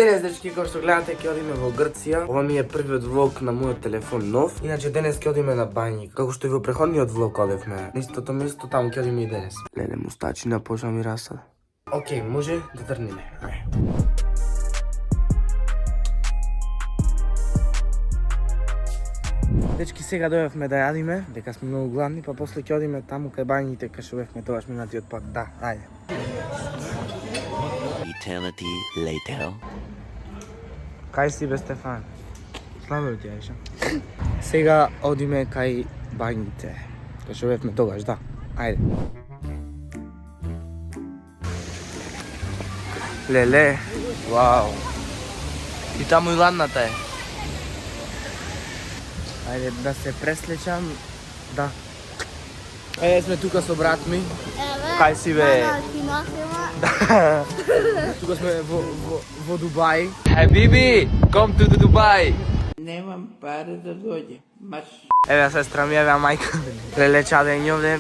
Денес, дечки, како што гледате, ќе одиме во Грција. Ова ми е првиот влог на мојот телефон нов. Иначе денес ќе одиме на Бањик. Како што и во преходниот влог одевме. На истото место, таму ќе одиме и денес. Леле, мустачина почна ми расада. Океј, може да тргнеме. Ајде. Дечки, сега дојавме да јадиме, дека сме многу гладни, па после ќе одиме таму кај бањите, кај што бевме тогаш минатиот пат. Да, ајде. Eternity later. Кај си бе, Стефан? Слабо ти Аиша. Сега одиме кај бањите, кај што бевме тогаш, да. Ајде. Леле, вау. И таму и ладната е. Ајде да се преслечам, да. Е, сме тука со брат ми. Кај си бе? Да. Тука сме во Дубај. Habibi, come to Dubai. Немам пари да доđe, маш. Еве сестра ми, еве мајка. Леле чаде и овде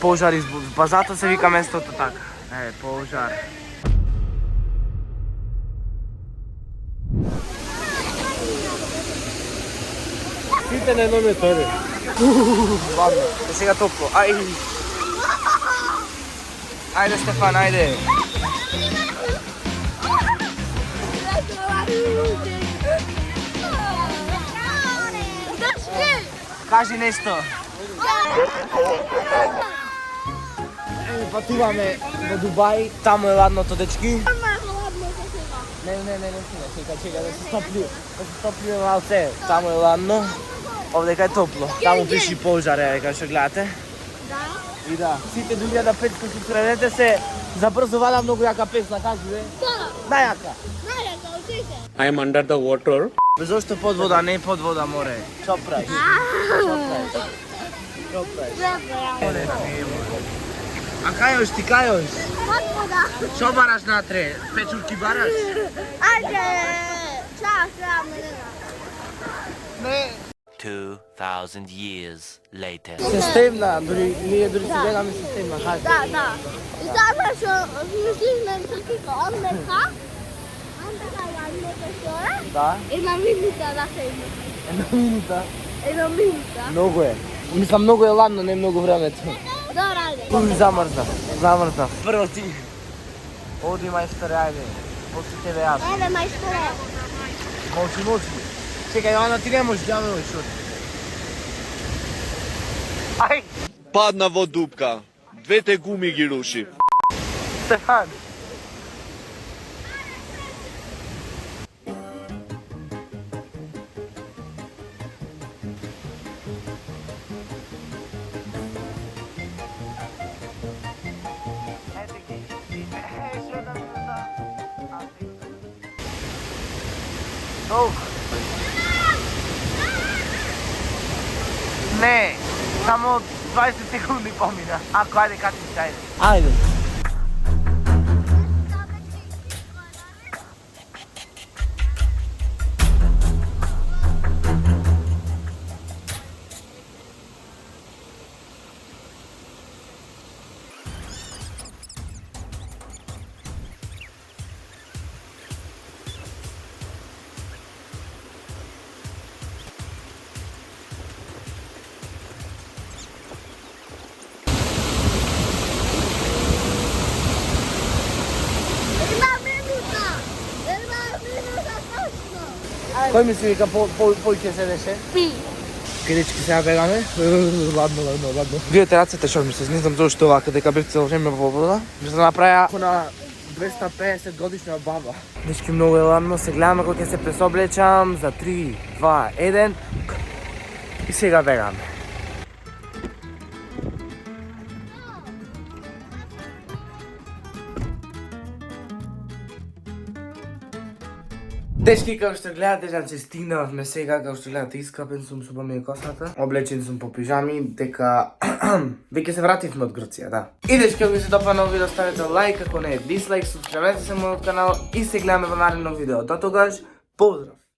пожар избуз. Па зато се вика местото така. Еве, пожар. Сите на едно методе. Ладно, е сега топло. Ај. Ајде, Стефан, ајде. Кажи нешто. Патуваме во Дубај, таму е ладното, дечки. Не, чека, да се стопли малце. Таму е ладно, овдека е топло. Таму пиши пожар, еве, кај што гледате. И да, сите 2500 се забрзувала многу јака песна, кажи бе? Најака. I am under the water. Зошто под вода, не под вода, море? Што правиш? Море, не море. А кај ти, кај Што бараш натре? Печурки бараш? Ајде, чао, Не. 2000 years later. Системна, ние дури си гледаме системна, кажи. Да. И затоа што мислиме дека оннека Да, една минута да се има. една минута. Многу е. Мислам, многу е ладно, не многу времето. Добра, ајде. Замрзнав. Прво ти. Оди, мајсторе, ајде. После тебе јас. Ајде, мајсторе. Молчи. Чекај, Јоана, ти не можеш, ја ме шут. Ај, Падна во дупка. Двете гуми ги руши. Стефан. Не, само 20 секунди помина. Ако ајде, качи се, ајде. Ајде. Кој ми си вика поќе седеше? Пи. Кајдечки сега бегаме? Ладно. Видете рацете што ми се, не знам зошто овака, дека бев цело време во вода. Ми се направија на 250 годишна баба. Дечки, многу е ладно, се гледаме кога ќе се пресоблечам за 3, 2, 1 и сега бегаме. Дечки, како што гледате, значи стигнавме сега, како што гледате, искапен сум, супа ми е косата, облечен сум по пижами, дека веќе се вративме од Грција, да. И дечки, ако ви се допадна видео, ставете лайк, ако не е дислайк, субскрабете се мојот канал и се гледаме во наредно видео. До тогаш, поздрав!